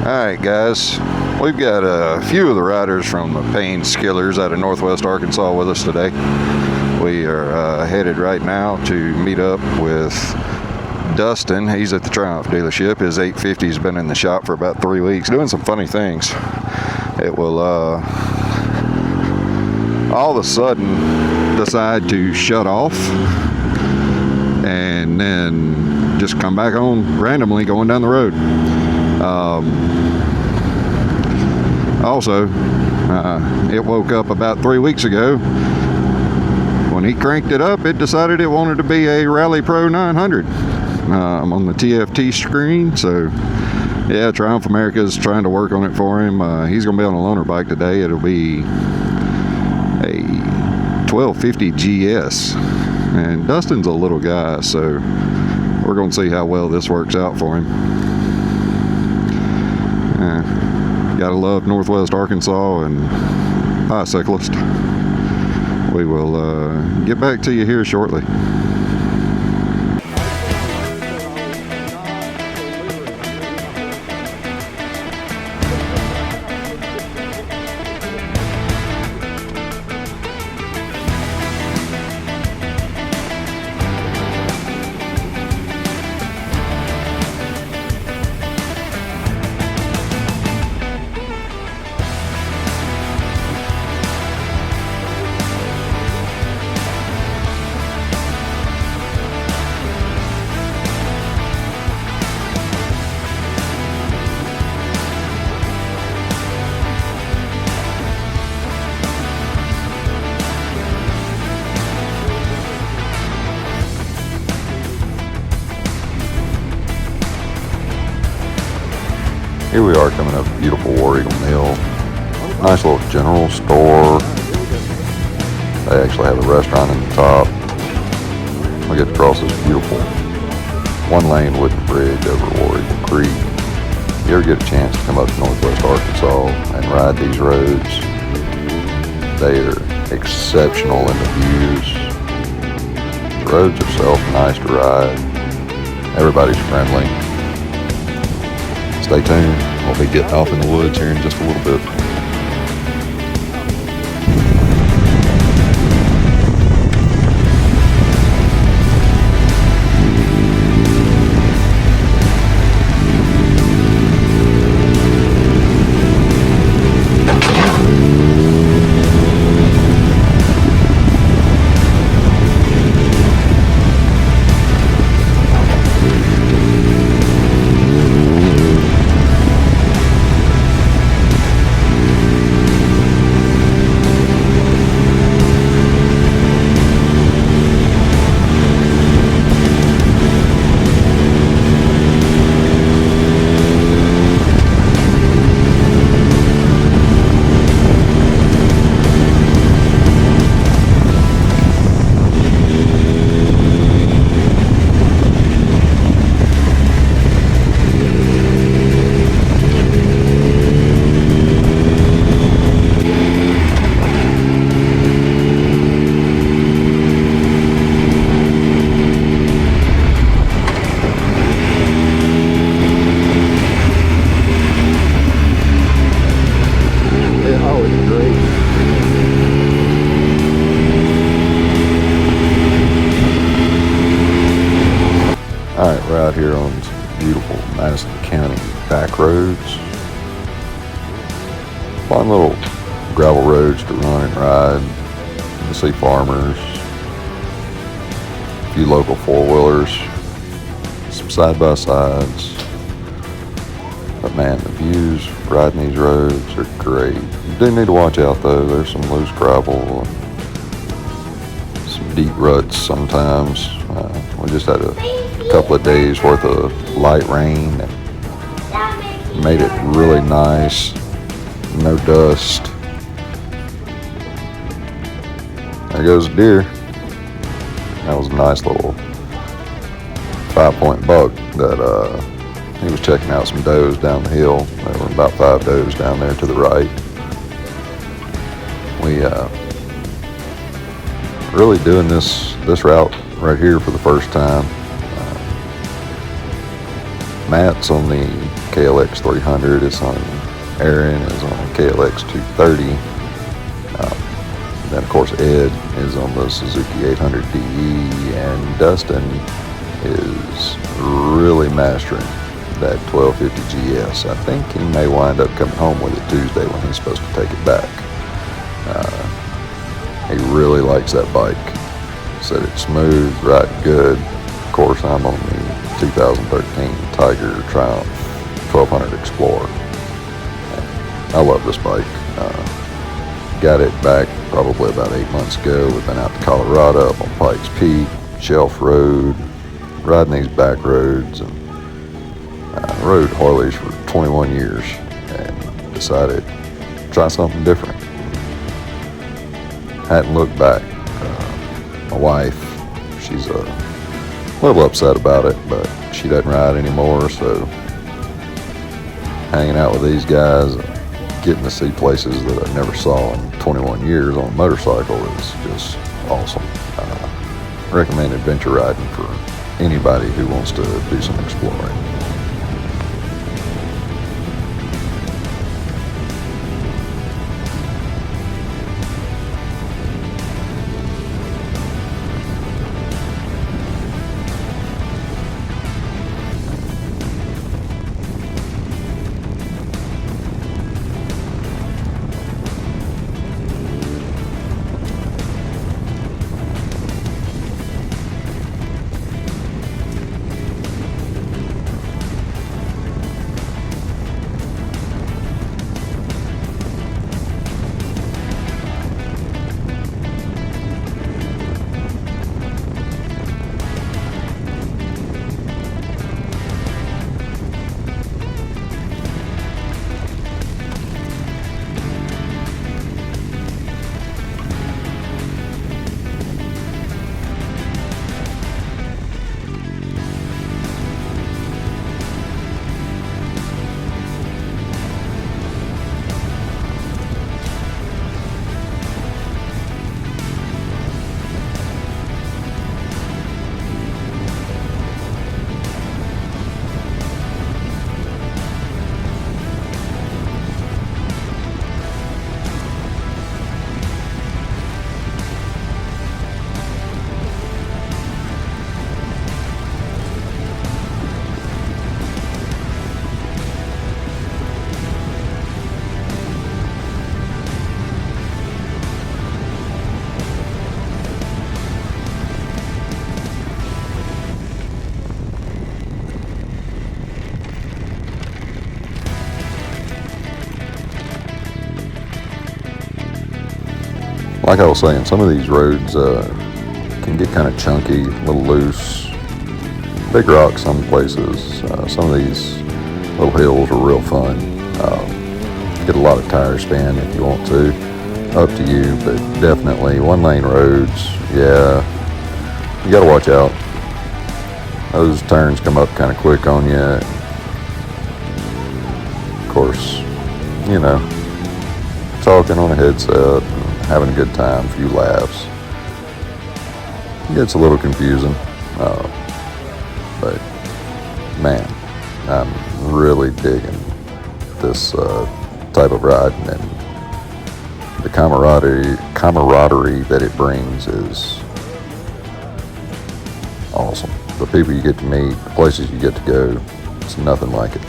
Alright guys, we've got a few of the riders from the Payne Skillers out of Northwest Arkansas with us today. We are headed right now to meet up with Dustin. He's at the Triumph dealership. His 850's been in the shop for about 3 weeks doing some funny things. It will all of a sudden decide to shut off and then just come back on randomly going down the road. Also, it woke up about 3 weeks ago. When he cranked it up, it decided it wanted to be a Rally Pro 900. I'm on the TFT screen, so yeah, Triumph America's trying to work on it for him. He's going to be on a loaner bike today. It'll be a 1250 GS. And Dustin's a little guy, so we're going to see how well this works out for him. Gotta love Northwest Arkansas and bicyclist. We will get back to you here shortly. Here we are coming up beautiful War Eagle Mill. Nice little general store. They actually have a restaurant in the top. We get to cross this beautiful one-lane wooden bridge over War Eagle Creek. If you ever get a chance to come up to Northwest Arkansas and ride these roads, they are exceptional in the views. The roads are nice to ride. Everybody's friendly. Stay tuned. We'll be getting off in the woods here in just a little bit. Alright, we're out here on some beautiful Madison County back roads. Fun little gravel roads to run and ride. You see farmers, a few local four-wheelers, some side-by-sides. But man, the views riding these roads are great. You do need to watch out though. There's some loose gravel, some deep ruts sometimes. We just had a couple of days worth of light rain and made it really nice. No dust. There goes a deer. That was a nice little 5-point buck that he was checking out some does down the hill. There were about 5 does down there to the right. We really doing this route right here for the first time. Matt's on the KLX 300. His son Aaron is on a KLX 230. Then of course Ed is on the Suzuki 800 DE, and Dustin is really mastering that 1250 GS. I think he may wind up coming home with it Tuesday when he's supposed to take it back. He really likes that bike. Said it's smooth, riding good. Of course, I'm on the 2013 Tiger Triumph 1200 Explorer. I love this bike. Got it back probably about 8 months ago. We've been out to Colorado, up on Pikes Peak, Shelf Road, riding these back roads, and rode Harleys for 21 years and decided to try something different. Hadn't looked back. My wife, she's a little upset about it, but she doesn't ride anymore, so hanging out with these guys, getting to see places that I never saw in 21 years on a motorcycle is just awesome. Recommend adventure riding for anybody who wants to do some exploring. Like I was saying, some of these roads can get kind of chunky, a little loose. Big rocks some places. Some of these little hills are real fun. Get a lot of tire spin if you want to. Up to you, but definitely one-lane roads, yeah, you got to watch out. Those turns come up kind of quick on you. Of course, you know, talking on a headset, having a good time, a few laughs. It gets a little confusing, but man, I'm really digging this type of riding, and the camaraderie that it brings is awesome. The people you get to meet, the places you get to go, it's nothing like it.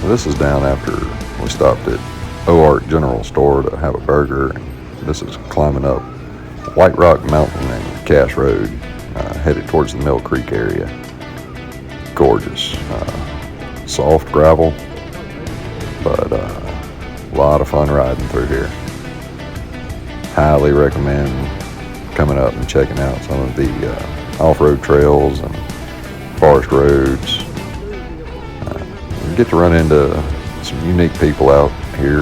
This is down after we stopped at Ozarks General Store to have a burger. This is climbing up White Rock Mountain and Cass Road, headed towards the Mill Creek area. Gorgeous. Soft gravel, but a lot of fun riding through here. Highly recommend coming up and checking out some of the off-road trails and forest roads. You get to run into some unique people out here.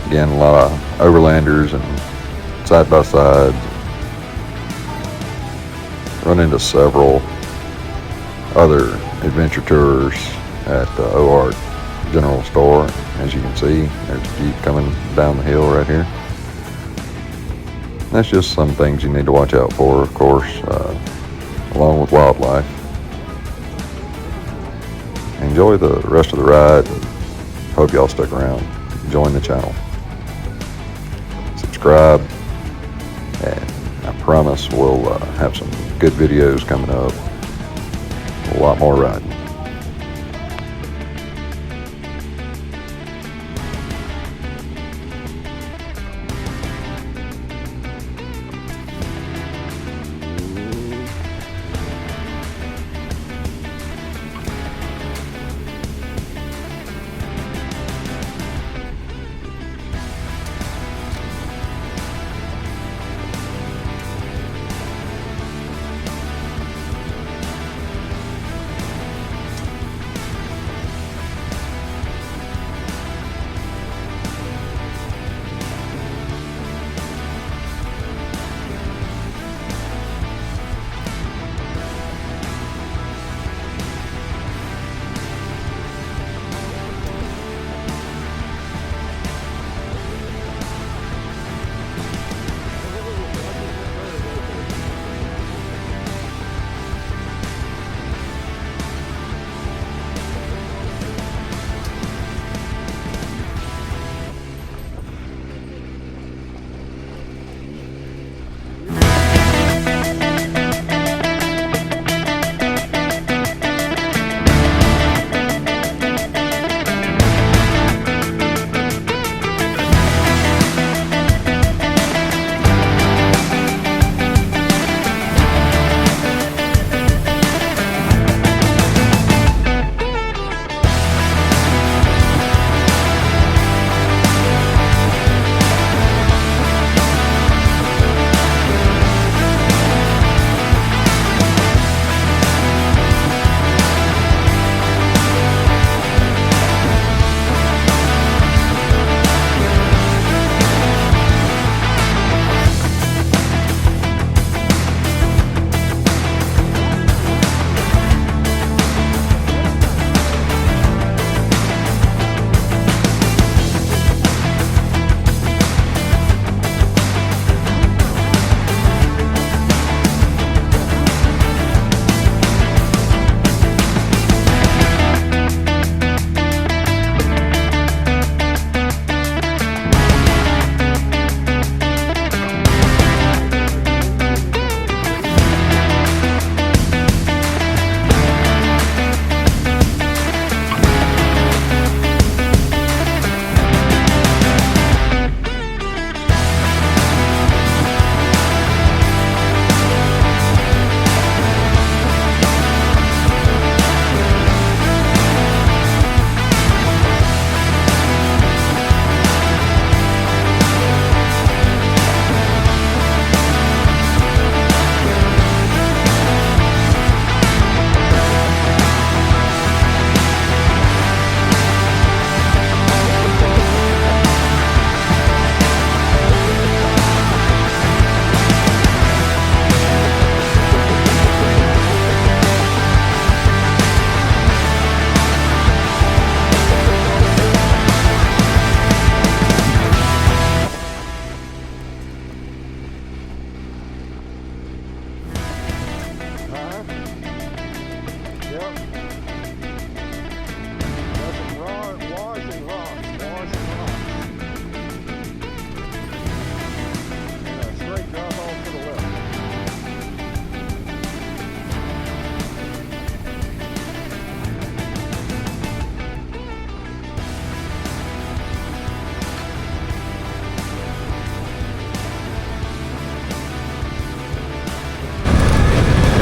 Again, a lot of overlanders and side-by-sides. Run into several other adventure tours at the Ozarks General Store. As you can see, there's a Jeep coming down the hill right here. That's just some things you need to watch out for, of course, along with wildlife. Enjoy the rest of the ride. Hope y'all stick around. Join the channel. Subscribe, and I promise we'll have some good videos coming up. A lot more riding.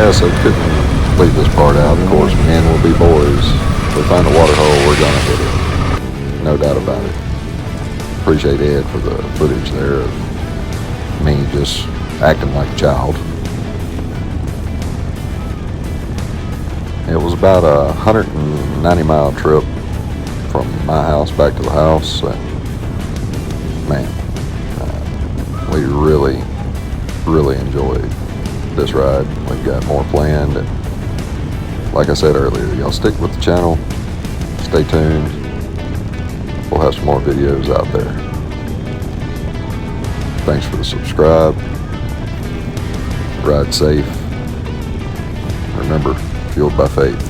Yeah, so couldn't leave this part out. Of course, men will be boys. If we find a water hole, we're gonna hit it. No doubt about it. Appreciate Ed for the footage there of me just acting like a child. It was about a 190-mile trip from my house back to the house, and man, we really enjoyed this ride. We've got more planned, and like I said earlier, y'all stick with the channel, stay tuned. We'll have some more videos out there. Thanks for the subscribe. Ride safe. Remember, fueled by faith.